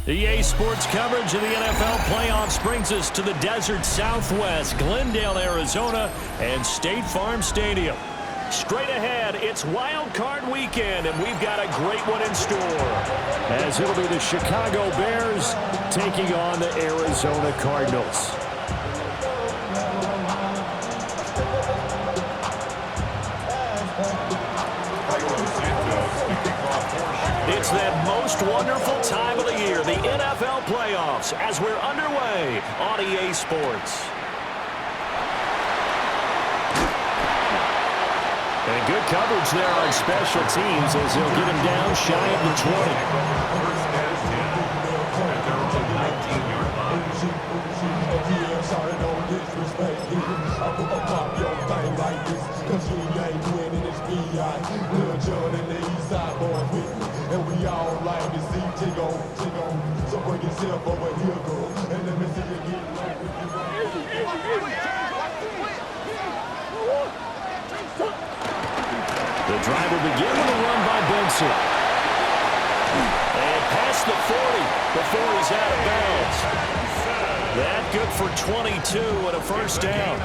EA Sports coverage of the NFL playoffs brings us to the desert Southwest, Glendale, Arizona, and State Farm Stadium. Straight ahead, it's Wild Card Weekend, and we've got a great one in store, as it'll be the Chicago Bears taking on the Arizona Cardinals. It's that most wonderful time of the year, the NFL playoffs, as we're underway on EA Sports. And good coverage there on special teams as they'll get him down shy of the 20. First and 10 at their own 19-yard line. And we all like to see Tigo. So bring yourself over here, girl. And let me see you get like The drive will begin with a run by Benson. And past the 40 before he's out of bounds. That good for 22 and a first down.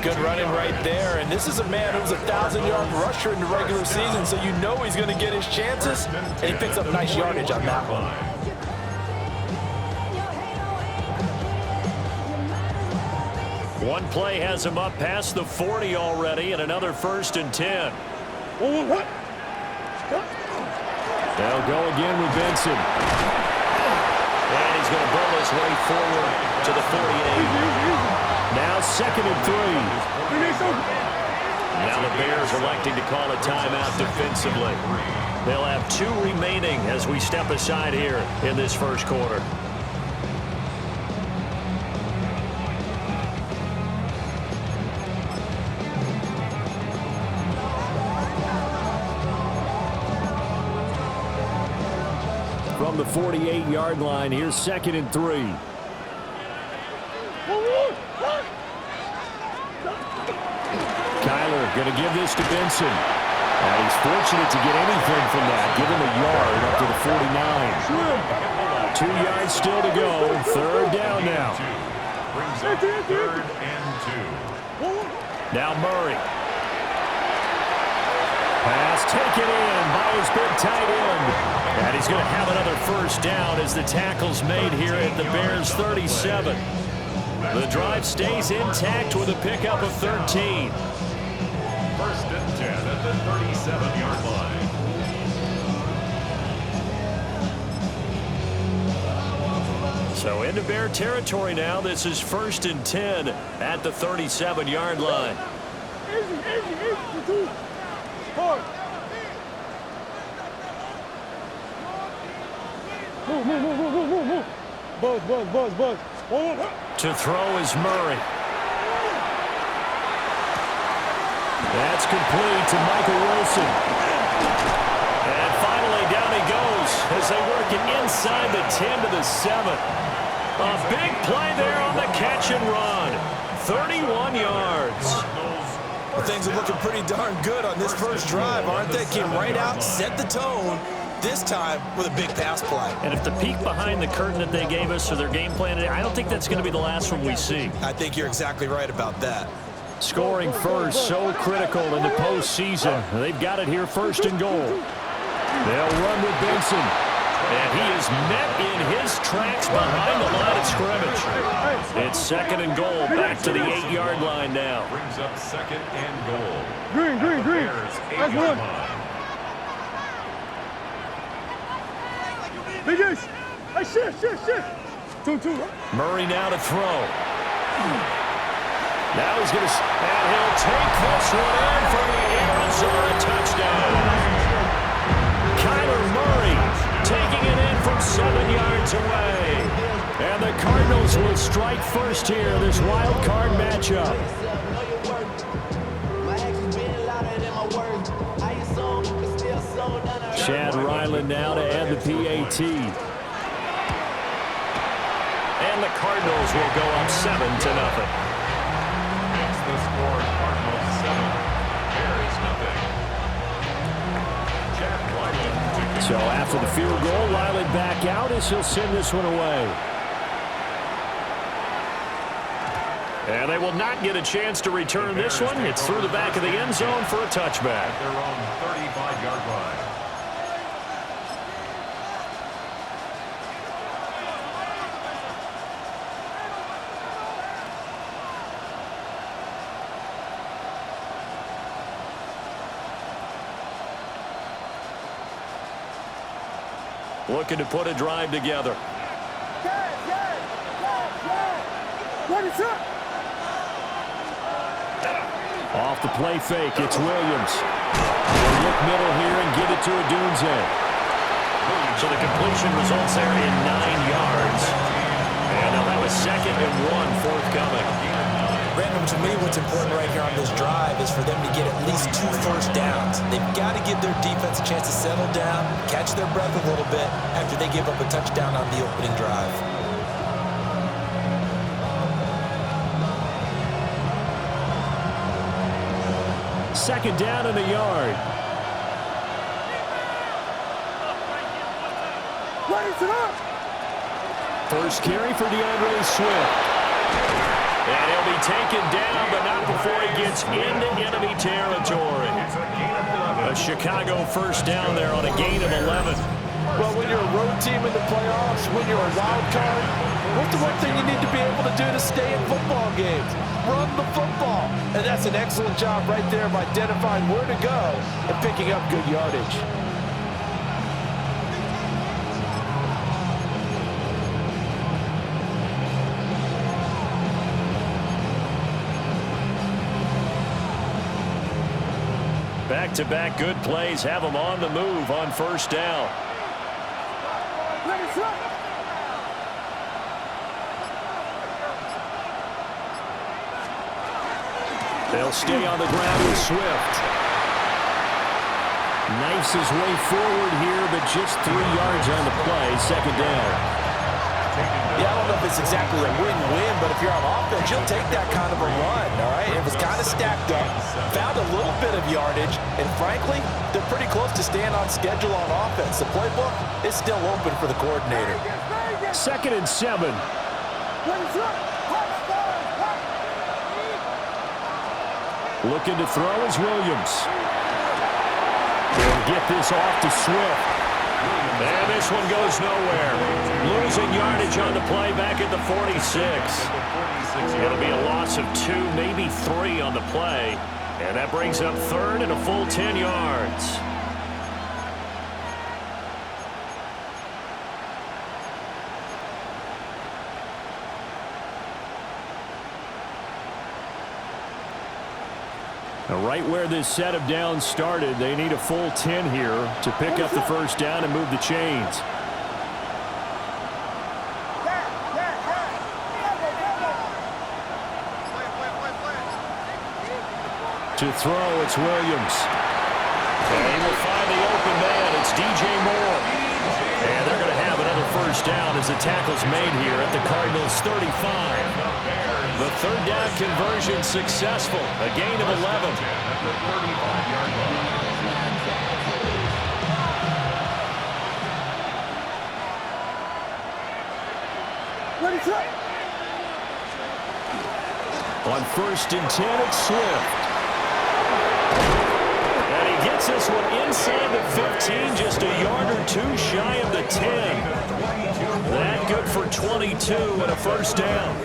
Good running right there. And this is a man who's a 1,000-yard rusher in the regular season, so you know he's going to get his chances. And he picks up nice yardage on that one. One play has him up past the 40 already, and another first and 10. They'll go again with Benson. And he's going to bowl his way forward to the 48. Now second and 3. Now the Bears electing to call a timeout defensively. They'll have 2 remaining as we step aside here in this first quarter. From the 48-yard line, here's second and 3. Kyler going to give this to Benson. And he's fortunate to get anything from that, given the yard up to the 49. 2 yards still to go. Third down now. Brings up third and 2. Now Murray. Pass taken in by his big tight end. And he's going to have another first down as the tackle's made here at the Bears' 37. The drive stays intact with a pickup of 13. First and 10 at the 37-yard line. So into Bear territory now. This is first and 10 at the 37-yard line. Buzz. To throw is Murray. That's complete to Michael Wilson. And finally down he goes as they work it inside the 10 to the 7. A big play there on the catch and run. 31 yards. Well, things are looking pretty darn good on this first drive, aren't they? Came right out, set the tone, this time with a big pass play. And if the peek behind the curtain that they gave us or their game plan, I don't think that's going to be the last one we see. I think you're exactly right about that. Scoring first, so critical in the postseason. They've got it here, first and goal. They'll run with Benson. And he is met in his tracks behind the line of scrimmage. It's second and goal, back to the 8-yard line now. Brings up second and goal. Green. Bears' 8-yard line. Big Ace. Hey, shit. 2-2. Murray now to throw. Now he's going to, and he'll take this one in for the Arizona touchdown. Kyler Murray taking it in from 7 yards away. And the Cardinals will strike first here, this wild card matchup. Chad Ryland now to add the PAT. And the Cardinals will go up 7-0. That's the score. Cardinals 7, Bears 0. Chad Ryland to So after the field goal, Riley back out as he'll send this one away. And they will not get a chance to return this one. It's through the back of the end zone for a touchback. Their own 35-yard line. Looking to put a drive together. What is up? Off the play fake, it's Williams. They'll look middle here and give it to Odunze. So the completion results there in 9 yards. And they'll have a 2nd and 1 forthcoming. Brandon, to me, what's important right here on this drive is for them to get at least 2 first downs. They've got to give their defense a chance to settle down, catch their breath a little bit after they give up a touchdown on the opening drive. Second down and a yard. What is it up? First carry for DeAndre Swift. And he'll be taken down, but not before he gets into enemy territory. A Chicago first down there on a gain of 11. Well, when you're a road team in the playoffs, when you're a wild card, what's the one thing you need to be able to do to stay in football games? Run the football. And that's an excellent job right there of identifying where to go and picking up good yardage. Back-to-back good plays have them on the move on first down. They'll stay on the ground with Swift. Knifes his way forward here, but just 3 yards on the play, second down. Yeah, I don't know if it's exactly a win-win, but if you're on offense, you'll take that kind of a run, all right? It was kind of stacked up, found a little bit of yardage, and frankly, they're pretty close to staying on schedule on offense. The playbook is still open for the coordinator. 2nd and 7. Looking to throw is Williams. He'll get this off to Swift. And this one goes nowhere. Losing yardage on the play back at the 46. It'll be a loss of 2, maybe 3 on the play. And that brings up 3rd and a full 10 yards. Now, right where this set of downs started, they need a full 10 here to pick up the first down and move the chains. To throw, it's Williams. And he will find the open man. It's DJ Moore. And they're going to have another first down as the tackle's made here at the Cardinals' 35. The third down conversion successful. A gain of 11. On 1st and 10, it's Swift. And he gets this one inside the 15, just a yard or 2 shy of the 10. That good for 22 and a first down.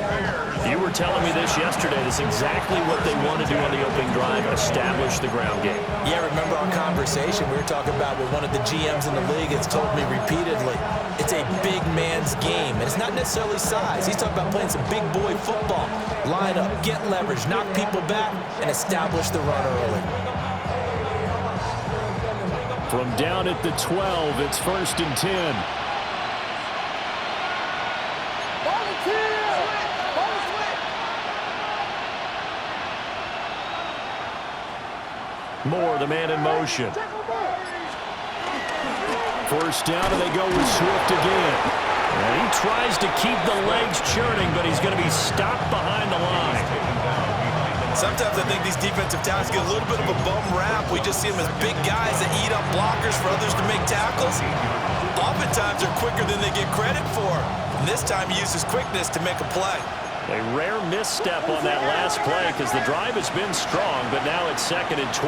You were telling me this yesterday. This is exactly what they want to do on the opening drive, establish the ground game. Yeah, remember our conversation? We were talking about what one of the GMs in the league has told me repeatedly. It's a big man's game, and it's not necessarily size. He's talking about playing some big boy football. Line up, get leverage, knock people back, and establish the run early. From down at the 12, it's 1st and 10. Moore, the man in motion. First down, and they go with Swift again. And he tries to keep the legs churning, but he's going to be stopped behind the line. sometimes I think these defensive tackles get a little bit of a bum rap. We just see them as big guys that eat up blockers for others to make tackles. Oftentimes they're quicker than they get credit for. And this time he uses quickness to make a play. A rare misstep on that last play because the drive has been strong, but now it's 2nd and 12.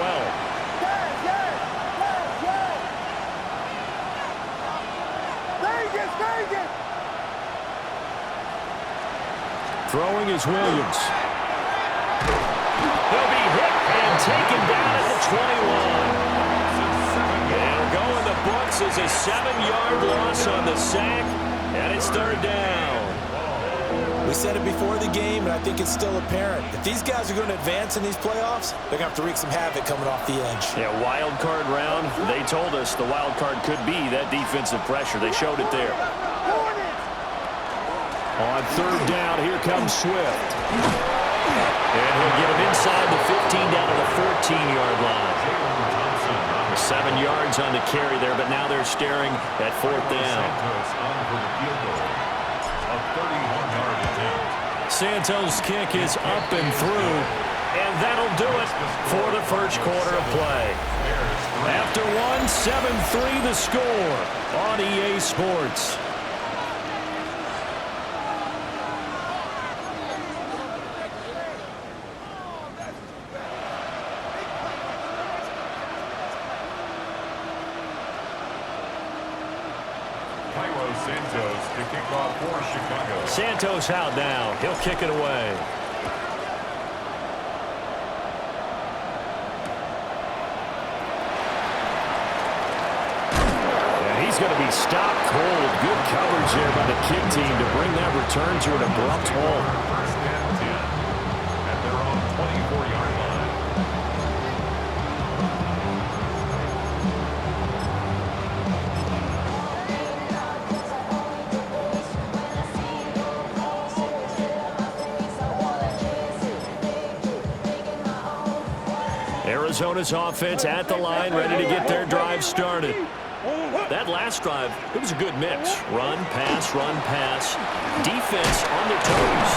Throwing is Williams. He'll be hit and taken down at the 21. And it'll go in the books as a 7-yard loss on the sack, and it's 3rd down. We said it before the game, and I think it's still apparent. If these guys are going to advance in these playoffs, they're going to have to wreak some havoc coming off the edge. Yeah, wild card round. They told us the wild card could be that defensive pressure. They showed it there. On 3rd down, here comes Swift. And he'll get him inside the 15 down to the 14-yard line. 7 yards on the carry there, but now they're staring at 4th down. Santos' kick is up and through, and that'll do it for the first quarter of play. After one, 7-3 the score on EA Sports. Santos to kick off for Chicago. Santos out now. He'll kick it away. And he's going to be stopped cold. Good coverage there by the kick team to bring that return to an abrupt halt. 1st and 10 at their own 24-yard line. Arizona's offense at the line, ready to get their drive started. That last drive, it was a good mix. Run, pass, defense on their toes.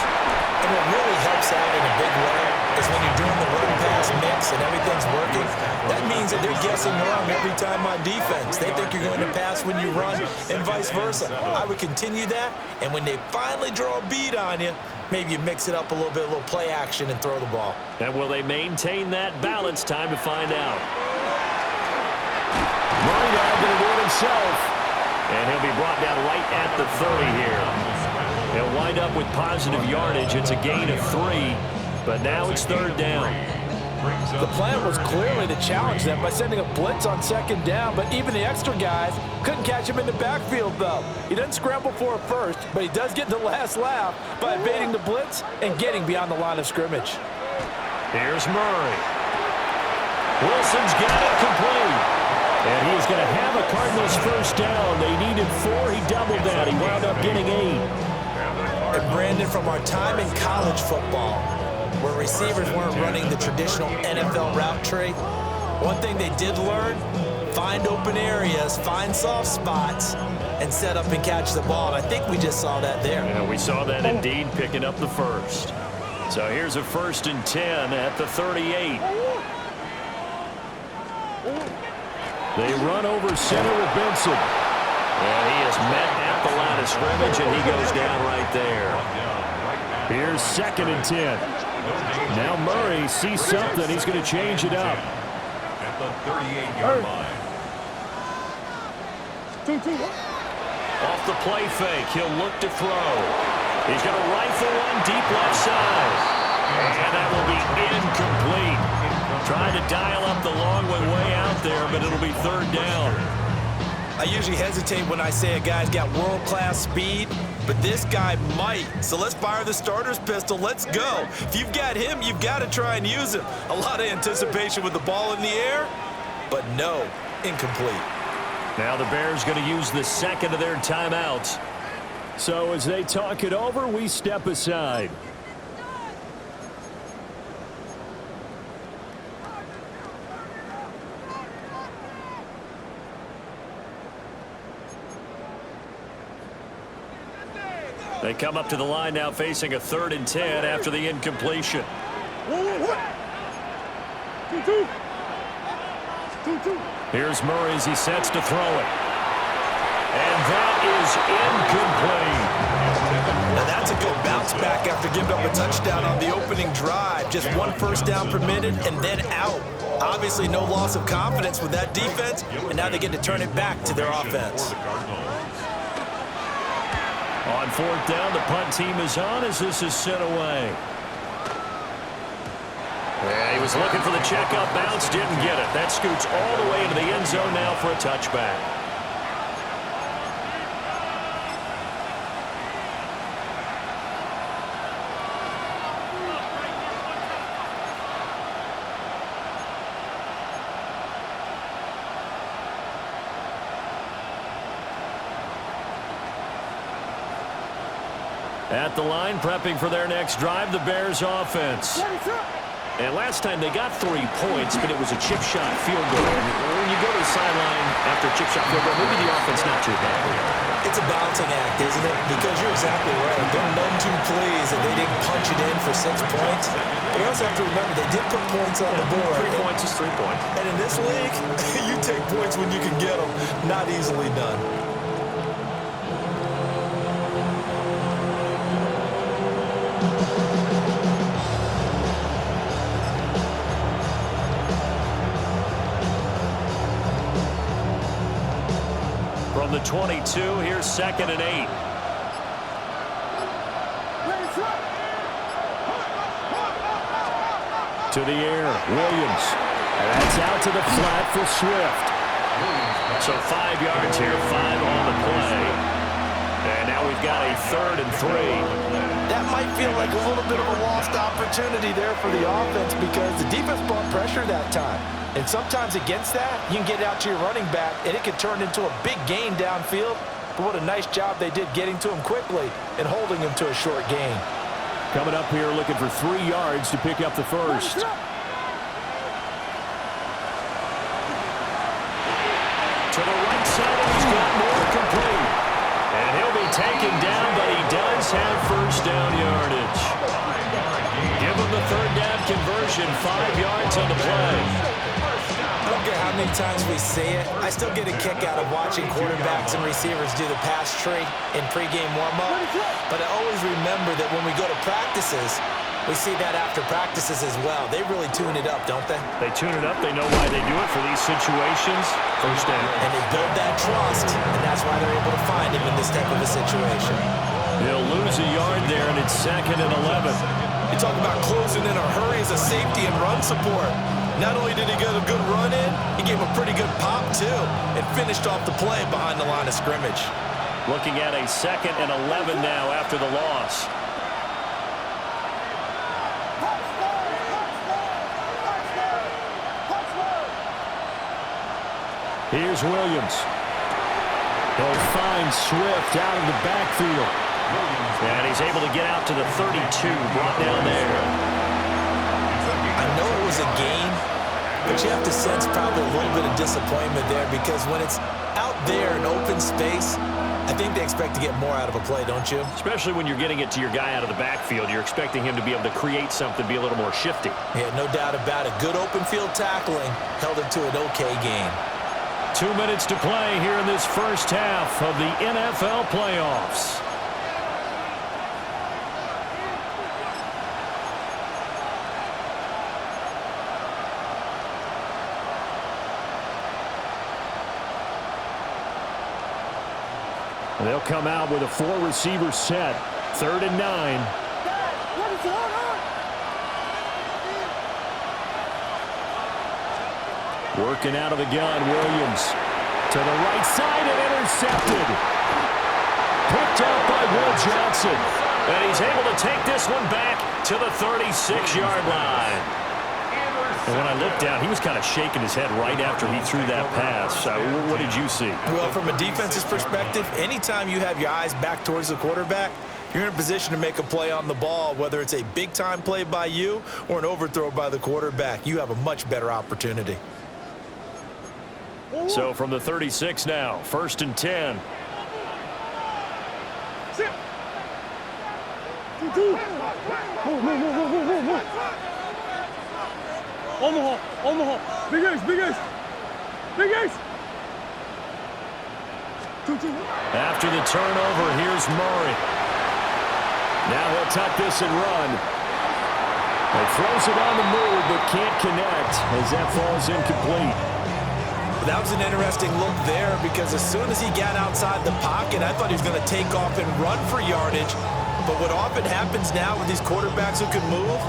And what really helps out in a big way is when you're doing the run-pass mix and everything's working, that means that they're guessing wrong every time on defense. They think you're going to pass when you run and vice versa. I would continue that, and when they finally draw a beat on you, maybe you mix it up a little bit, a little play action, and throw the ball. And will they maintain that balance? Time to find out. Murray now going to do it himself. And he'll be brought down right at the 30 here. He'll wind up with positive yardage. It's a gain of 3, but now it's 3rd down. The plan was clearly to challenge them by sending a blitz on 2nd down, but even the extra guys couldn't catch him in the backfield, though. He doesn't scramble for a first, but he does get the last laugh by evading the blitz and getting beyond the line of scrimmage. Here's Murray. Wilson's got it complete. And he's going to have a Cardinals first down. They needed 4. He doubled that. He wound up getting 8. And Brandon, from our time in college football, where receivers weren't running the traditional NFL route tree, one thing they did learn, find open areas, find soft spots, and set up and catch the ball. And I think we just saw that there. Yeah, we saw that indeed, picking up the first. So here's a 1st and 10 at the 38. They run over center with Benson. And he is met at the line of scrimmage, and he goes down right there. Here's 2nd and 10. Now Murray sees something. He's going to change it up. At the 38-yard line. Off the play fake, he'll look to throw. He's going to rifle one deep left side. And that will be incomplete. Trying to dial up the long one way out there, but it'll be 3rd down. I usually hesitate when I say a guy's got world-class speed, but this guy might. So let's fire the starter's pistol. Let's go. If you've got him, you've got to try and use him. A lot of anticipation with the ball in the air, but no, incomplete. Now the Bears going to use the 2nd of their timeouts. So as they talk it over, we step aside. They come up to the line now facing a 3rd and 10 after the incompletion. Here's Murray as he sets to throw it. And that is incomplete. Now that's a good bounce back after giving up a touchdown on the opening drive. Just 1 first down permitted and then out. Obviously no loss of confidence with that defense, and now they get to turn it back to their offense. On 4th down, the punt team is on as this is sent away. And he was looking for the checkup bounce, didn't get it. That scoots all the way into the end zone now for a touchback. At the line, prepping for their next drive, the Bears offense. And last time they got 3 points, but it was a chip shot field goal. When you go to the sideline after a chip shot field goal, maybe the offense not too bad. It's a balancing act, isn't it? Because you're exactly right. They're none too pleased that they didn't punch it in for 6 points. But you also have to remember they did put points on the board. 3 points is 3 points. And in this league, you take points when you can get them. Not easily done. From the 22, here's 2nd and 8. To the air, Williams. And that's out to the flat for Swift. So 5 yards here, 5 on the play. And now we've got a 3rd and 3. That might feel like a little bit of a lost opportunity there for the offense because the defense brought pressure that time. And sometimes against that, you can get out to your running back, and it can turn into a big gain downfield. But what a nice job they did getting to him quickly and holding him to a short gain. Coming up here looking for 3 yards to pick up the first. To the right side, and he's got more complete. And he'll be taken down, but he does have first down yardage. Give him the 3rd down conversion, 5 yards on the play. I don't care how many times we say it, I still get a kick out of watching quarterbacks and receivers do the pass tree in pregame warm-up. But I always remember that when we go to practices, we see that after practices as well. They really tune it up, don't they? They tune it up. They know why they do it for these situations. First down. And they build that trust, and that's why they're able to find him in this type of a situation. He'll lose a yard there, and it's 2nd and 11. You talk about closing in a hurry as a safety and run support. Not only did he get a good run in, he gave a pretty good pop, too, and finished off the play behind the line of scrimmage. Looking at a 2nd and 11 now after the loss. Here's Williams. He'll find Swift out of the backfield. And he's able to get out to the 32, brought down there. I know it was a game, but you have to sense probably a little bit of disappointment there because when it's out there in open space, I think they expect to get more out of a play, don't you? Especially when you're getting it to your guy out of the backfield. You're expecting him to be able to create something, be a little more shifty. Yeah, no doubt about it. Good open field tackling held it to an okay game. 2 minutes to play here in this first half of the NFL playoffs. They'll come out with a 4-receiver set. 3rd and 9. Working out of the gun, Williams. To the right side and intercepted. Picked out by Will Johnson. And he's able to take this one back to the 36-yard line. And when I looked down, he was kind of shaking his head right after he threw that pass. What did you see? Well, from a defense's perspective, anytime you have your eyes back towards the quarterback, you're in a position to make a play on the ball, whether it's a big-time play by you or an overthrow by the quarterback. You have a much better opportunity. So from the 36 now, 1st and 10. Omaha, Omaha. Big Ace, Big Ace. Big Ace. After the turnover, here's Murray. Now he'll tuck this and run. He throws it on the move, but can't connect as that falls incomplete. That was an interesting look there because as soon as he got outside the pocket, I thought he was going to take off and run for yardage. But what often happens now with these quarterbacks who can move,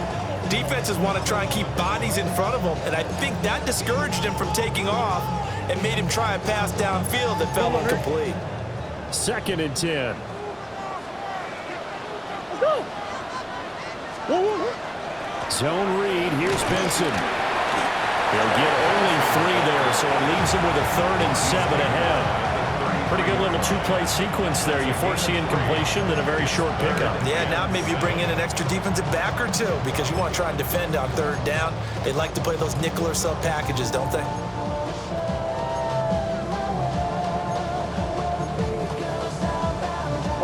defenses want to try and keep bodies in front of them, and I think that discouraged him from taking off and made him try a pass downfield that fell incomplete. 2nd and 10. Let's go. Zone read. Here's Benson. He'll get only 3 there, so it leaves him with a 3rd and 7 ahead. Pretty good little 2-play sequence there. You force the incompletion, then a very short pickup. Yeah, now maybe you bring in an extra defensive back or two because you want to try and defend on 3rd down. They like to play those nickel or sub packages, don't they?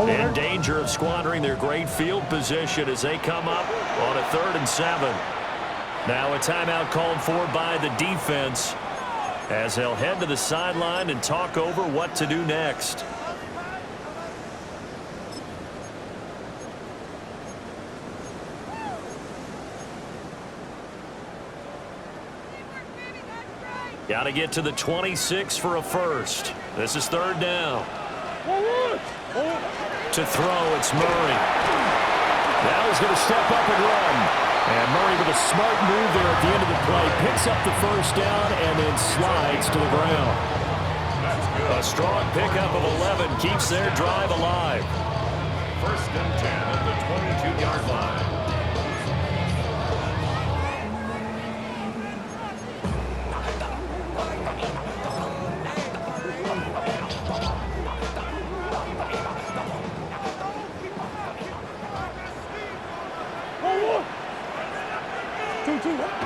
In danger of squandering their great field position as they come up on a 3rd and 7. Now a timeout called for by the defense as they'll head to the sideline and talk over what to do next. Got to get to the 26 for a first. This is 3rd down. To throw, it's Murray. Now he's going to step up and run. And Murray with a smart move there at the end of the play. Picks up the 1st down and then slides to the ground. A strong pickup of 11 keeps their drive alive. 1st and 10 at the 22-yard line.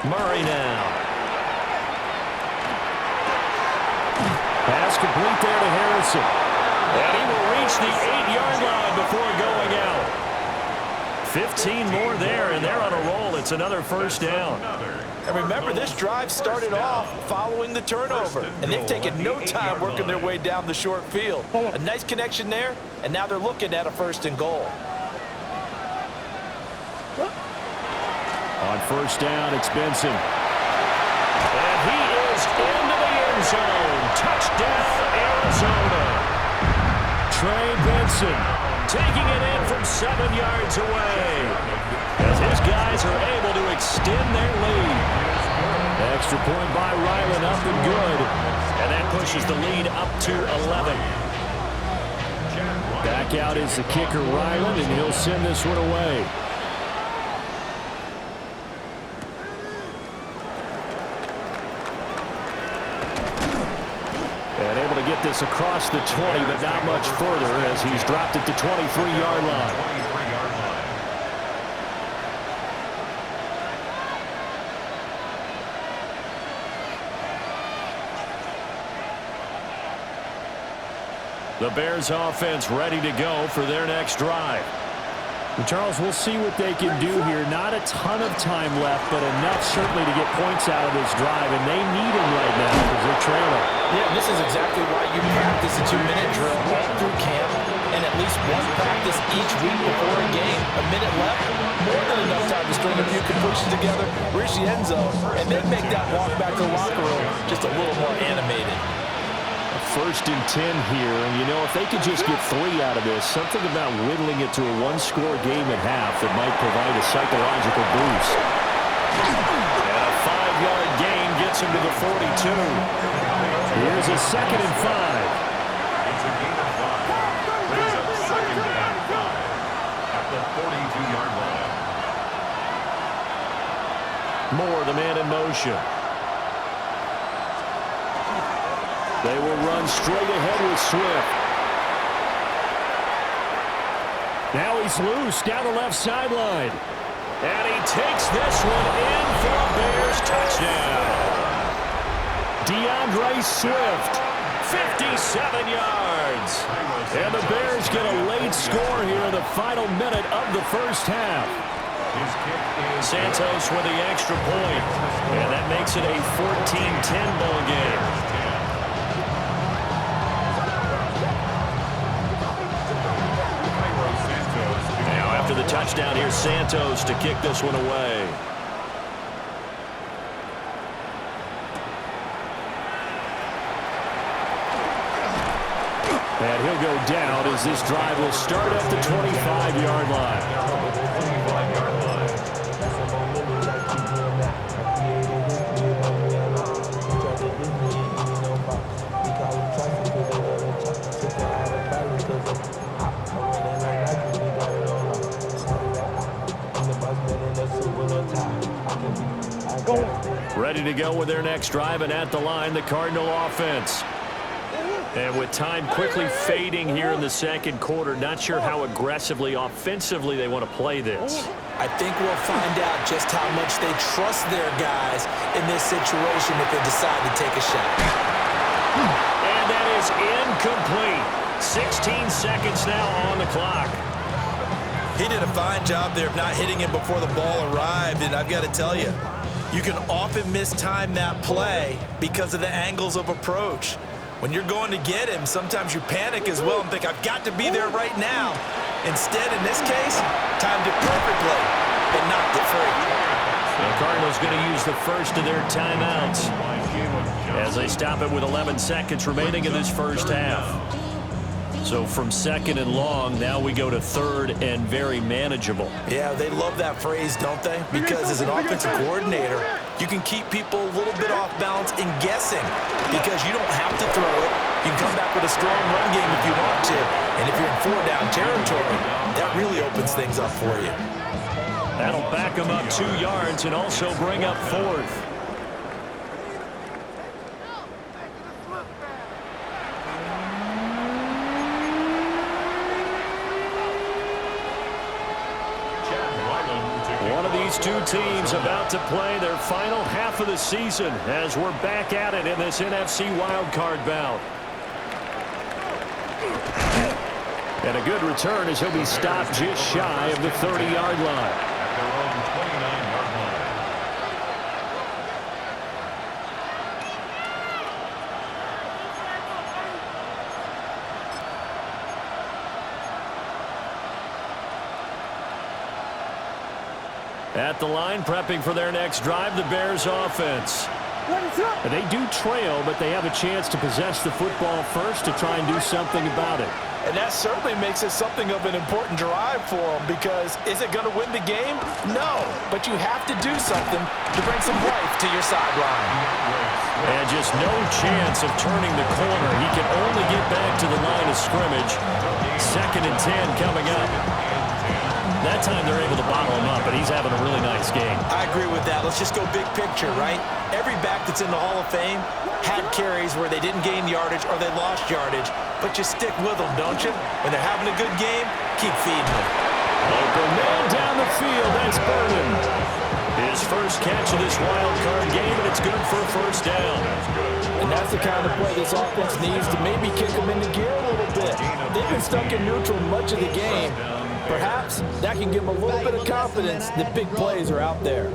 Murray now. Pass complete there to Harrison. And he will reach the 8-yard line before going out. 15 more there, and they're on a roll. It's another 1st down. And remember, this drive started off following the turnover, and they've taken no time working their way down the short field. A nice connection there, and now they're looking at a 1st and goal. On 1st down, it's Benson. And he is into the end zone. Touchdown, Arizona. Trey Benson taking it in from 7 yards away as his guys are able to extend their lead. Extra point by Ryland, up and good. And that pushes the lead up to 11. Back out is the kicker, Ryland, and he'll send this one away. And able to get this across the 20, but not much further as he's dropped it to 23-yard line. The Bears offense ready to go for their next drive. And Charles, we'll see what they can do here. Not a ton of time left, but enough certainly to get points out of this drive, and they need them right now because they're trailing. Yeah, this is exactly why you practice a 2-minute drill all through camp and at least one practice each week before a game. A minute left, more than enough time to string a few completions together, reach the end zone, and then make that walk back to the locker room just a little more animated. 1st and 10 here, and you know, if they could just get 3 out of this, something about whittling it to a 1-score game at half that might provide a psychological boost. And a 5-yard gain gets him to the 42. Here's a 2nd and 5. It's a gain of 5. Brings up 2nd and 5 at the 42-yard line. Moore, the man in motion. They will run straight ahead with Swift. Now he's loose down the left sideline. And he takes this one in for a Bears touchdown. DeAndre Swift, 57 yards. And the Bears get a late score here in the final minute of the 1st half. Santos with the extra point, and that makes it a 14-10 ball game. Now after the touchdown, here's Santos to kick this one away. And he'll go down as this drive will start at the 25-yard line. Ready to go with their next drive, and at the line, the Cardinal offense. And with time quickly fading here in the second quarter, not sure how aggressively, offensively they want to play this. I think we'll find out just how much they trust their guys in this situation if they decide to take a shot. And that is incomplete. 16 seconds now on the clock. He did a fine job there of not hitting him before the ball arrived, and I've got to tell you, you can often mistime that play because of the angles of approach. When you're going to get him, sometimes you panic as well and think, I've got to be there right now. Instead, in this case, timed it perfectly and knocked it free. The Cardinals going to use the first of their timeouts as they stop it with 11 seconds remaining in this first half. So from second and long, now we go to third and very manageable. Yeah, they love that phrase, don't they? Because as an offensive coordinator, you can keep people a little bit off balance and guessing because you don't have to throw it. You can come back with a strong run game if you want to. And if you're in four-down territory, that really opens things up for you. That'll back them up 2 yards and also bring up fourth. These two teams about to play their final half of the season as we're back at it in this NFC wildcard bout. And a good return as he'll be stopped just shy of the 30-yard line. At their own 29-yard line. At the line, prepping for their next drive, the Bears offense. They do trail, but they have a chance to possess the football first to try and do something about it. And that certainly makes it something of an important drive for them because is it going to win the game? No, but you have to do something to bring some life to your sideline. And just no chance of turning the corner. He can only get back to the line of scrimmage. 2nd and 10 coming up. That time they're able to bottle him up, but he's having a really nice game. I agree with that. Let's just go big picture, right? Every back that's in the Hall of Fame had carries where they didn't gain yardage or they lost yardage, but you stick with them, don't you? When they're having a good game, keep feeding them. Open man down the field. That's Burden. His first catch of this wild card game, and it's good for a first down. And that's the kind of play this offense needs to maybe kick them into gear a little bit. They've been stuck in neutral much of the game. Perhaps that can give them a little bit of confidence that big plays are out there.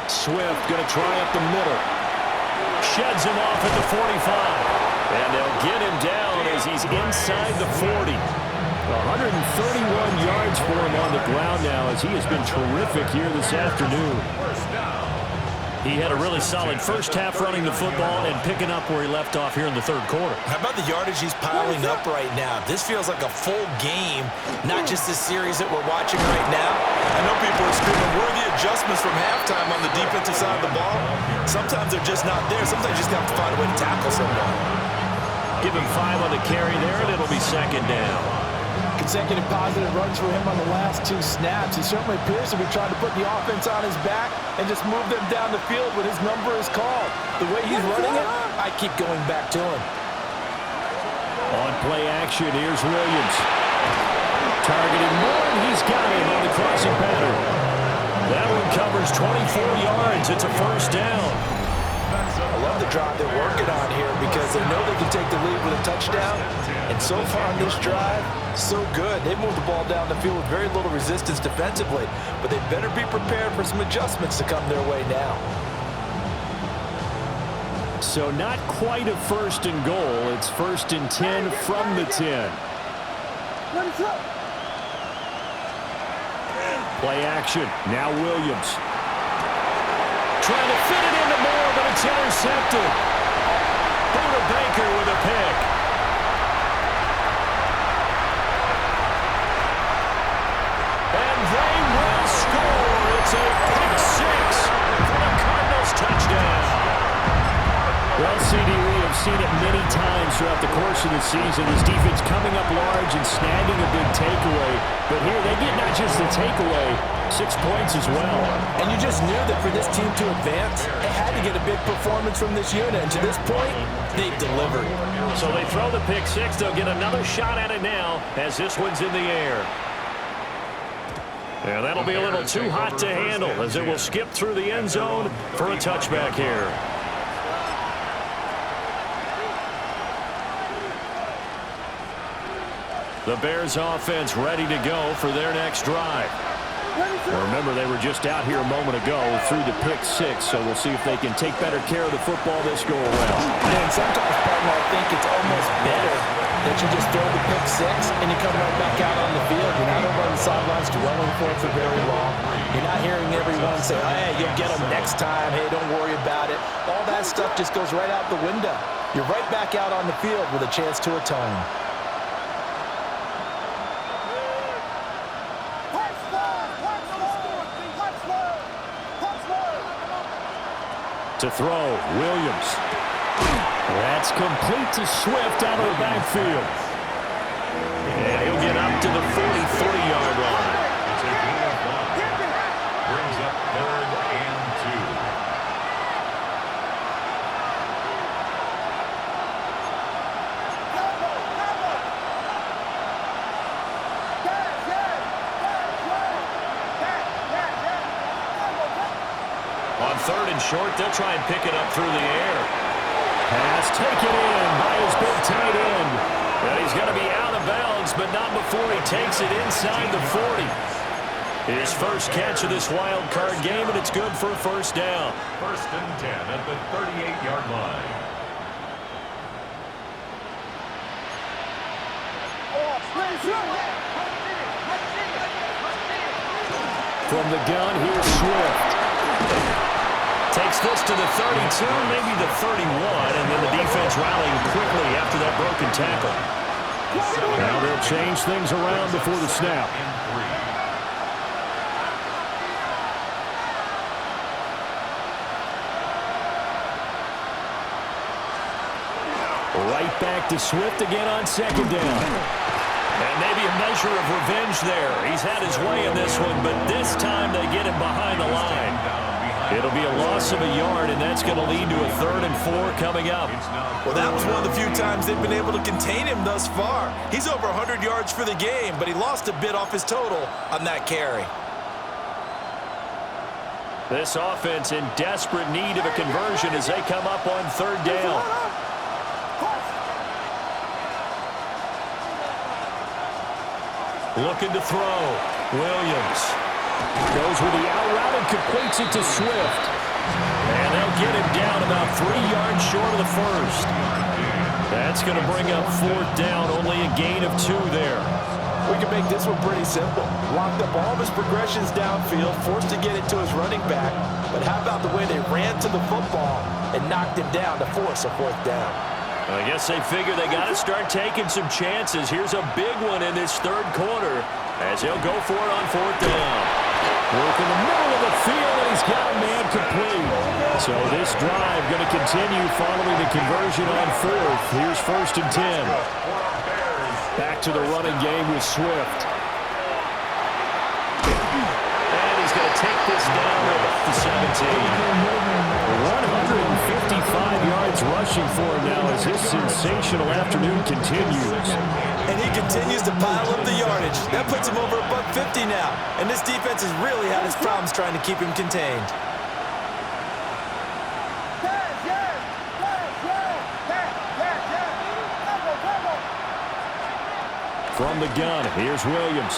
Swift going to try up the middle. Sheds him off at the 45. And they'll get him down as he's inside the 40. 131 yards for him on the ground now as he has been terrific here this afternoon. He had a really solid first half running the football and picking up where he left off here in the third quarter. How about the yardage he's piling up right now? This feels like a full game, not just this series that we're watching right now. I know people are screaming, where are the adjustments from halftime on the defensive side of the ball? Sometimes they're just not there. Sometimes you just have to find a way to tackle someone. Give him 5 on the carry there, and it'll be 2nd down. Consecutive positive runs for him on the last 2 snaps. He certainly appears to be trying to put the offense on his back and just move them down the field when his number is called. The way he's running it, I keep going back to him. On play action, here's Williams. Targeting Moore, and he's got him on the crossing pattern. That one covers 24 yards. It's a first down. I love the drive they're working on here because they know they can take the lead with a touchdown. And so far on this drive, so good. They moved the ball down the field with very little resistance defensively, but they better be prepared for some adjustments to come their way now. So not quite a 1st and goal. It's 1st and 10 from the 10. Play action. Now Williams. Trying to fit it into Moore, but it's intercepted. Buda Baker with a pick. And they will score. It's a pick 6 for the Cardinals touchdown. Well, CD, we have seen it many times throughout the course of the season. This defense coming up large and snagging a big takeaway. But here they get not just the takeaway, 6 points as well. And you just knew that for this team to advance, they had to get a big performance from this unit. And to this point, they've delivered. So they throw the pick 6. They'll get another shot at it now as this one's in the air. Yeah, that'll be a little too hot to handle as it will skip through the end zone for a touchback here. The Bears offense ready to go for their next drive. Remember, they were just out here a moment ago through the pick 6, so we'll see if they can take better care of the football this go-around. And sometimes, partner, I think it's almost better that you just throw the pick 6 and you come right back out on the field. You're not over on the sidelines dwelling for it for very long. You're not hearing everyone say, hey, you'll get them next time. Hey, don't worry about it. All that stuff just goes right out the window. You're right back out on the field with a chance to atone. To throw, Williams. That's complete to Swift out of the backfield. And he'll get up to the 43-yard line. It's a gain of 1. Brings up 3rd and 2. On 3rd and short, they'll try and pick it up through the air. Pass taken in by his big tight end. And he's going to be out of bounds, but not before he takes it inside the 40. His first catch of this wild card game, and it's good for a 1st down. 1st and 10 at the 38-yard line. From the gun, here's Swift. Takes this to the 32, maybe the 31, and then the defense rallying quickly after that broken tackle. Now they'll change things around before the snap. Right back to Swift again on 2nd down. And maybe a measure of revenge there. He's had his way in this one, but this time they get him behind the line. It'll be a loss of a yard, and that's going to lead to a 3rd and 4 coming up. Well, that was one of the few times they've been able to contain him thus far. He's over 100 yards for the game, but he lost a bit off his total on that carry. This offense in desperate need of a conversion as they come up on 3rd down. Looking to throw. Williams goes with the out route and completes it to Swift. And they'll get him down about 3 yards short of the 1st. That's going to bring up 4th down, only a gain of 2 there. We can make this one pretty simple. Locked up all of his progressions downfield, forced to get it to his running back. But how about the way they ran to the football and knocked him down to force a 4th down? I guess they figure they got to start taking some chances. Here's a big one in this 3rd quarter as he'll go for it on 4th down. Work in the middle of the field, and he's got a man complete. So this drive going to continue following the conversion on 4th. Here's 1st and 10. Back to the running game with Swift. And he's going to take this down at the 17. 155 yards rushing for him now as this sensational afternoon continues. And he continues to pile up the yardage. That puts him over $150 now. And this defense has really had its problems trying to keep him contained. From the gun, here's Williams.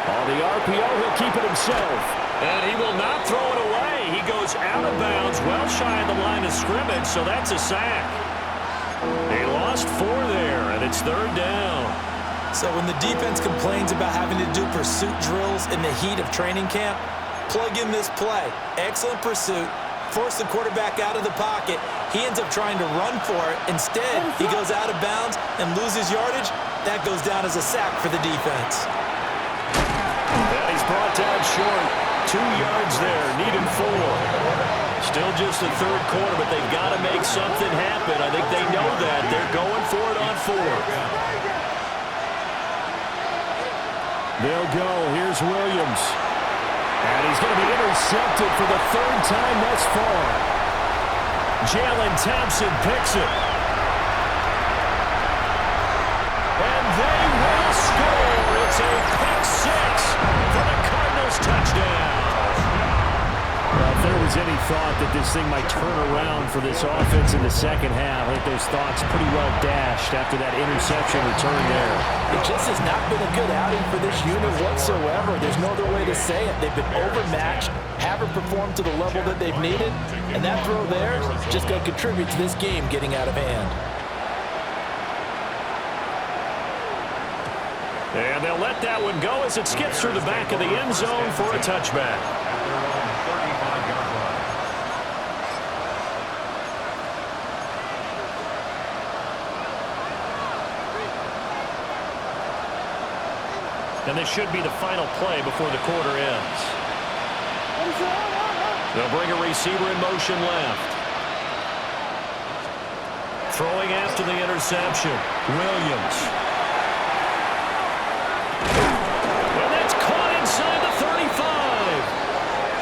On the RPO, he'll keep it himself. And he will not throw it away. He goes out of bounds, well shy of the line of scrimmage, so that's a sack. He lost 4 there, and it's 3rd down. So when the defense complains about having to do pursuit drills in the heat of training camp, plug in this play. Excellent pursuit. Force the quarterback out of the pocket. He ends up trying to run for it. Instead, he goes out of bounds and loses yardage. That goes down as a sack for the defense. And he's brought down short. 2 yards there, needed 4. Still just the 3rd quarter, but they've got to make something happen. I think they know that. They're going for it on 4th. They'll go. Here's Williams. And he's going to be intercepted for the 3rd time thus far. Jalen Thompson picks it. And they will score. It's a pick 6 for the Cardinals touchdown. Well, if there was any thought that this thing might turn around for this offense in the second half, I think those thoughts pretty well dashed after that interception return there. It just has not been a good outing for this unit whatsoever. There's no other way to say it. They've been overmatched, haven't performed to the level that they've needed, and that throw there is just going to contribute to this game getting out of hand. And they'll let that one go as it skips through the back of the end zone for a touchback. And this should be the final play before the quarter ends. They'll bring a receiver in motion left. Throwing after the interception, Williams. And that's caught inside the 35.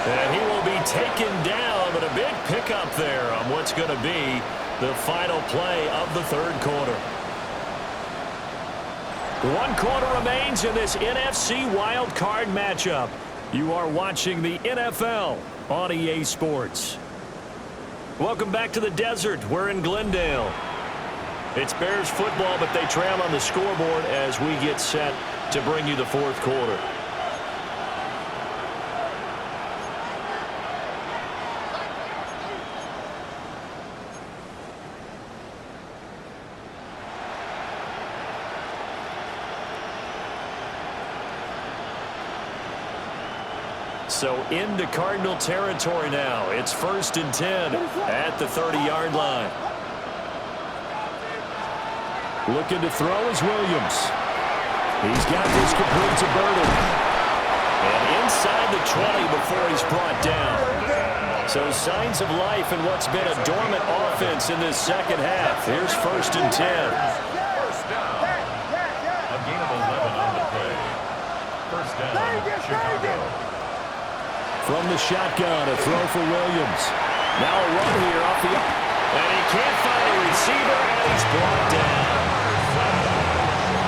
And he will be taken down, but a big pickup there on what's going to be the final play of the 3rd quarter. 1 quarter remains in this NFC Wild Card matchup. You are watching the NFL on EA Sports. Welcome back to the desert. We're in Glendale. It's Bears football, but they trail on the scoreboard as we get set to bring you the 4th quarter. So into Cardinal territory now. It's 1st and 10 at the 30-yard line. Looking to throw is Williams. He's got this complete to Burden. And inside the 20 before he's brought down. So signs of life in what's been a dormant offense in this second half. Here's 1st and 10. First down. A gain of 11 on the play. First down, Chicago. From the shotgun, a throw for Williams. Now a run here off the... And he can't find a receiver, and he's brought down.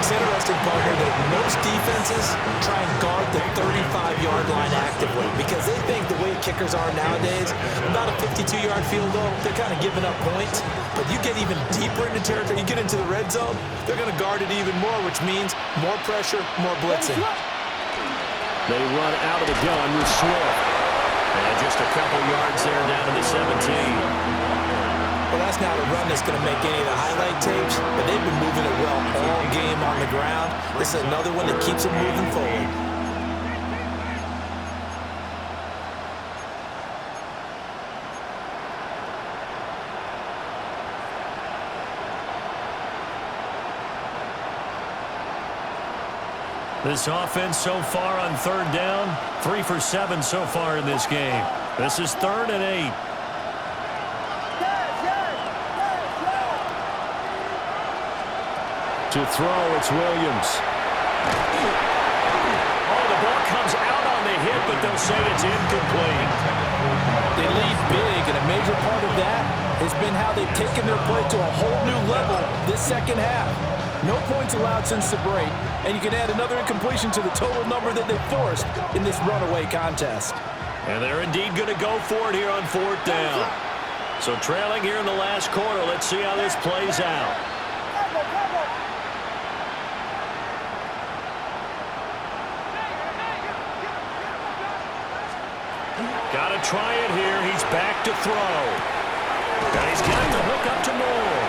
It's interesting, partner, that most defenses try and guard the 35-yard line actively because they think the way kickers are nowadays, about a 52-yard field goal, they're kind of giving up points. But you get even deeper into territory, you get into the red zone, they're going to guard it even more, which means more pressure, more blitzing. They run out of the gun with Swift. And just a couple yards there down to the 17. Well, that's not a run that's going to make any of the highlight tapes, but they've been moving it well all game on the ground. This is another one that keeps them moving forward. This offense so far on 3rd down, 3 for 7 so far in this game. This is 3rd and 8. To throw, it's Williams. Oh, the ball comes out on the hit, but they'll say it's incomplete. They lead big, and a major part of that has been how they've taken their play to a whole new level this second half. No points allowed since the break, and you can add another incompletion to the total number that they forced in this runaway contest. And they're indeed going to go for it here on 4th down. So trailing here in the last quarter, let's see how this plays out. Got to try it here. He's back to throw. And he's got the hook up to Moore.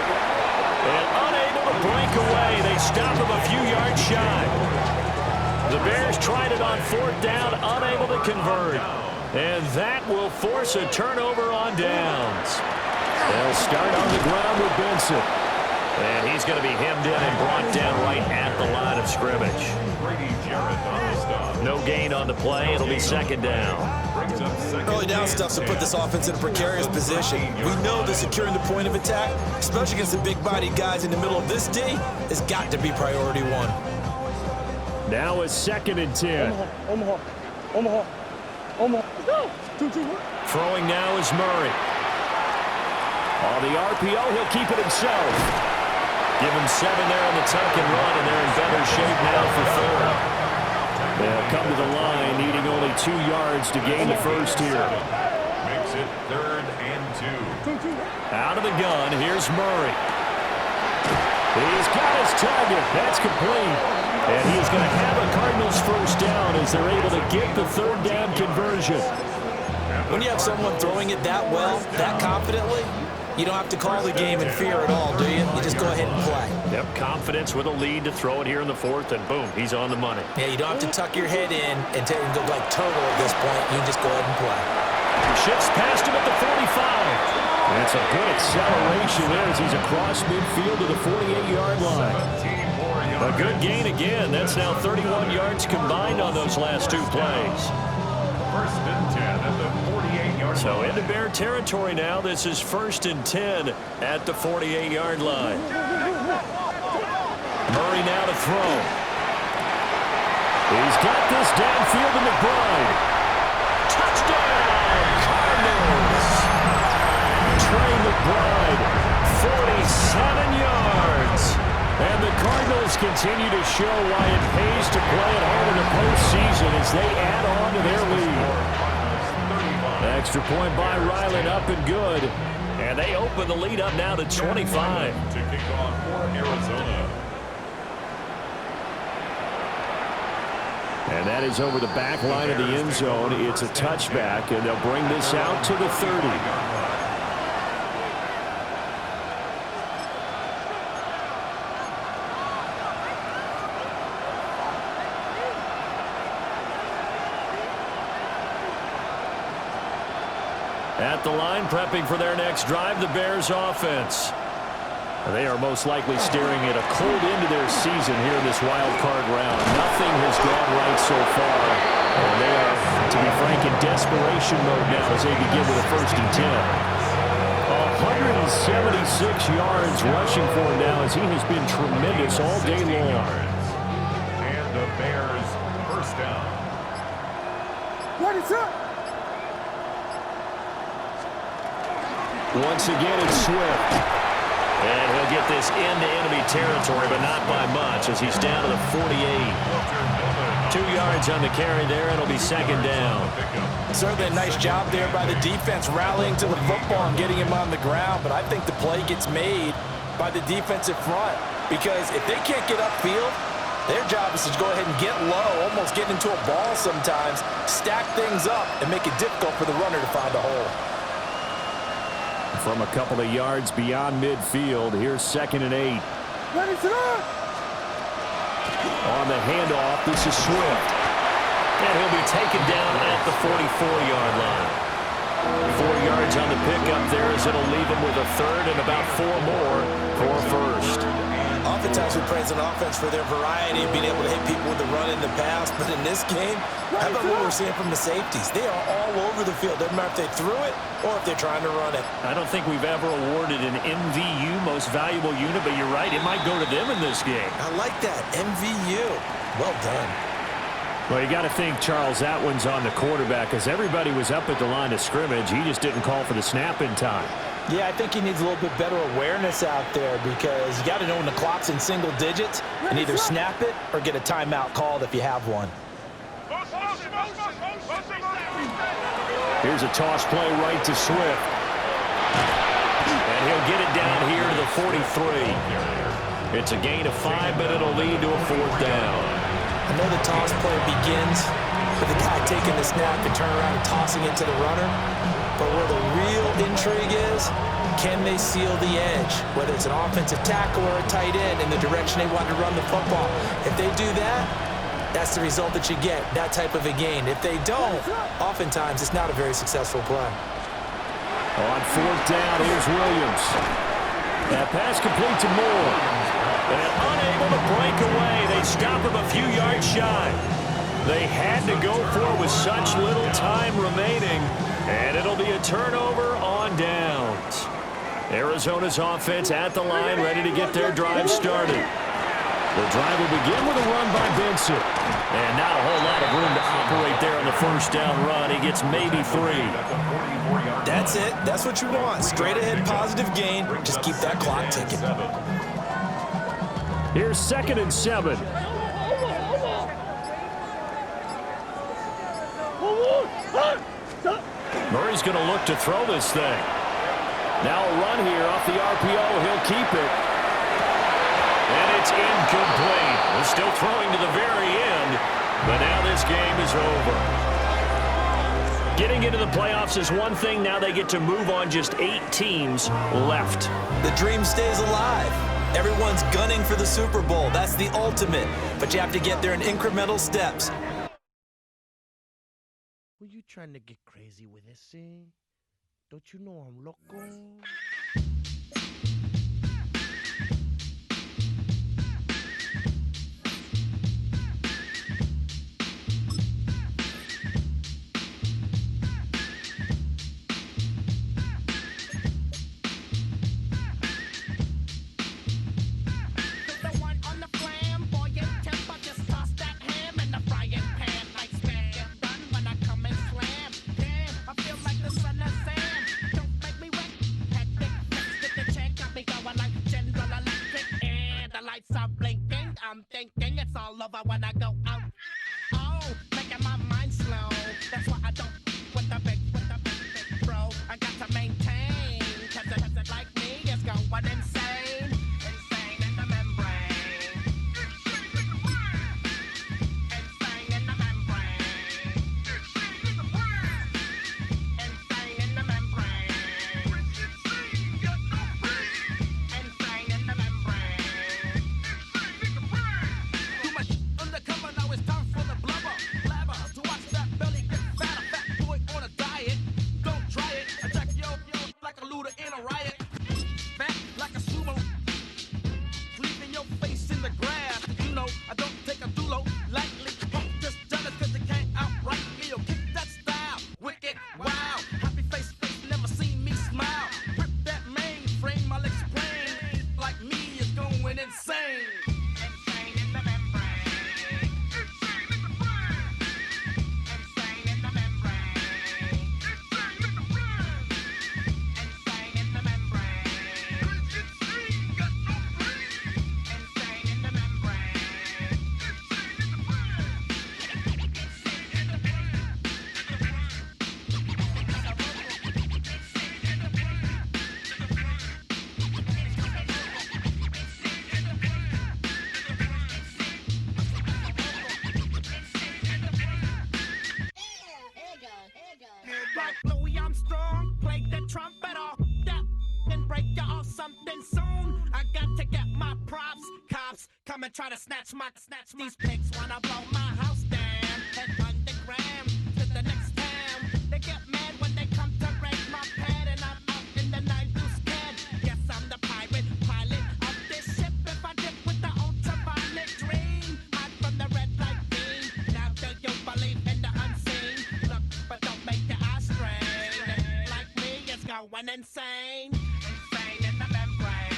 And unable to break away. They stop him a few yards shy. The Bears tried it on 4th down, unable to convert. And that will force a turnover on downs. They'll start on the ground with Benson. And he's going to be hemmed in and brought down right at the line of scrimmage. No gain on the play. It'll be 2nd down. Early down stuff to put this offense in a precarious position. We know that securing the point of attack, especially against the big-bodied guys in the middle of this D, has got to be priority 1. Now it's 2nd and 10. Omaha. Let's go. 2-2. Throwing now is Murray. On the RPO, he'll keep it himself. Give him 7 there on the tuck and run, and they're in better shape now for 3rd. They'll come to the line, needing only 2 yards to gain the first here. Makes it 3rd and 2. Out of the gun, here's Murray. He's got his target. That's complete. And he is going to have a Cardinals first down as they're able to get the 3rd down conversion. When you have someone throwing it that well, that confidently, you don't have to call the game in fear at all, do you? You just go ahead and play. Yep, confidence with a lead to throw it here in the 4th, and boom, he's on the money. Yeah, you don't have to tuck your head in and go like turtle at this point. You can just go ahead and play. Shifts past him at the 45. That's a good acceleration there as he's across midfield to the 48-yard line. A good gain again. That's now 31 yards combined on those last 2 plays. 1st and 10 at the 48-yard line. So into Bear territory now. This is 1st and 10 at the 48-yard line. Murray now to throw. He's got this downfield to McBride. Touchdown, Cardinals. Trey McBride, 47 yards. And the Cardinals continue to show why it pays to play at home in the postseason as they add on to their lead. Extra point by Ryland, up and good. And they open the lead up now to 25. To kick off for Arizona. And that is over the back line of the end zone. It's a touchback, and they'll bring this out to the 30. At the line, prepping for their next drive, the Bears offense. They are most likely staring at a cold end to their season here in this wild card round. Nothing has gone right so far. And they are, to be frank, in desperation mode now as they begin with a 1st and 10. 176 yards rushing for him now as he has been tremendous all day long. And the Bears first down. Ready, set. Once again, it's Swift. And he'll get this into enemy territory, but not by much as he's down to the 48. 2 yards on the carry there. It'll be 2nd down. Certainly a nice job there by the defense rallying to the football and getting him on the ground, but I think the play gets made by the defensive front because if they can't get upfield, their job is to go ahead and get low, almost get into a ball sometimes, stack things up, and make it difficult for the runner to find a hole. From a couple of yards beyond midfield, here's 2nd and 8. Ready, set. On the handoff, this is Swift. And he'll be taken down at the 44-yard line. 4 yards on the pickup there as it'll leave him with a 3rd and about 4 more for a 1st. Oftentimes we praise an offense for their variety of being able to hit people with the run in the pass, but in this game, how about what we're seeing from the safeties? They are all over the field. Doesn't matter if they threw it or if they're trying to run it. I don't think we've ever awarded an MVU, most valuable unit, but you're right, it might go to them in this game. I like that, MVU. Well done. Well, you got to think, Charles, that one's on the quarterback because everybody was up at the line of scrimmage. He just didn't call for the snap in time. Yeah, I think he needs a little bit better awareness out there because you got to know when the clock's in single digits and either snap it or get a timeout called if you have one. Here's a toss play right to Swift. And he'll get it down here to the 43. It's a gain of 5, but it'll lead to a 4th down. I know the toss play begins with the guy taking the snap and turning around and tossing it to the runner. But where the real intrigue is, can they seal the edge, whether it's an offensive tackle or a tight end in the direction they want to run the football? If they do that, that's the result that you get, that type of a gain. If they don't, oftentimes it's not a very successful play. On fourth down, here's Williams. That pass complete to Moore. And unable to break away. They stop him a few yards shy. They had to go for it with such little time remaining. And it'll be a turnover on downs. Arizona's offense at the line, ready to get their drive started. The drive will begin with a run by Benson. And not a whole lot of room to operate there on the first down run. He gets maybe 3. That's it. That's what you want. Straight ahead positive gain. Just keep that clock ticking. Here's 2nd and 7. Murray's going to look to throw this thing. Now a run here off the RPO. He'll keep it. And it's incomplete. We're still throwing to the very end, but now this game is over. Getting into the playoffs is one thing. Now they get to move on. Just 8 teams left. The dream stays alive. Everyone's gunning for the Super Bowl. That's the ultimate. But you have to get there in incremental steps. Were you trying to get crazy with this thing? Don't you know I'm loco? I'm thinking it's all over when I go out. Oh, making my mind slow. That's why I don't with the big bro. I got to maintain, cause it like me is going insane. Insane in the membrane. Insane in the membrane. Insane in the membrane. Insane in the membrane. Try to snatch these pigs wanna blow my house down and underground to the next town. They get mad when they come to raid my pad and I'm out in the night loose can. Yes, I'm the pirate pilot of this ship. If I dip with the ultraviolet dream, hide from the red light beam. Now do you believe in the unseen? Look, but don't make your eyes strain. Like me, it's going insane. Insane in the membrane.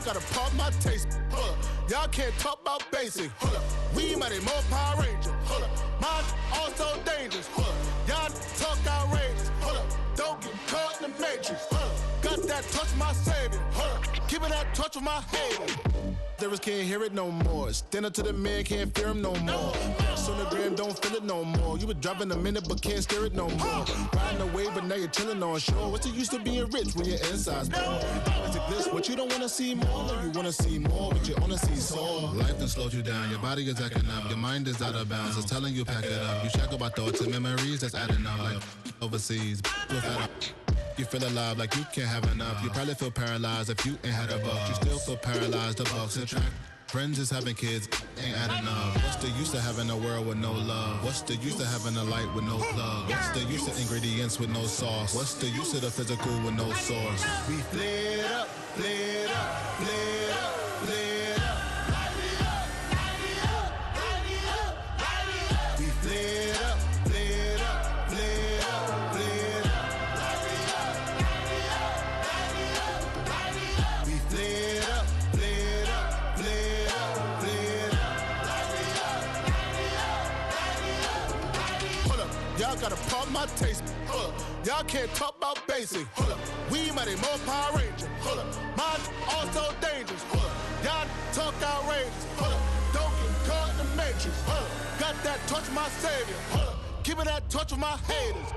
Gotta pump my taste. Y'all can't talk about basic. We mighty more Power Ranger. Mine also dangerous. Y'all talk outrageous. Don't get caught in the matrix. Got that touch of my savior. Giving that touch of my haters. Lyrics can't hear it no more. Stand up to the man, can't fear him no more. Facts on the gram, don't feel it no more. You been driving a minute, but can't steer it no more. Riding away, but now you're chilling on shore. What's the use of being rich when your inside's poor? It's a glitch, what you don't wanna see more? You wanna see more, but you wanna see sore. Life done slowed you down, your body is acting up, your mind is out of bounds. It's telling you pack it up. You check about thoughts and memories that's adding up like overseas. You feel alive like you can't have enough. You probably feel paralyzed if you ain't had a buck. You still feel paralyzed, the bucks and track. Friends is having kids, ain't adding up. What's the use of having a world with no love? What's the use of having a light with no plug? What's the use of ingredients with no sauce? What's the use of the physical with no source? We flared up, flared up, flared up, flared up. We flared up, flared up, flared up, flared up. We flared up, flared up, flared up, flared up. Hold up, y'all gotta pump my taste. Hold up, y'all can't talk about basic. Hold up, we mighty more Power Ranger. Hold up, mine also dangerous. Hold up, y'all talk outrageous. Hold up, don't get caught in the matrix. Hold up, got that touch of my savior. Hold up, give me that touch of my haters.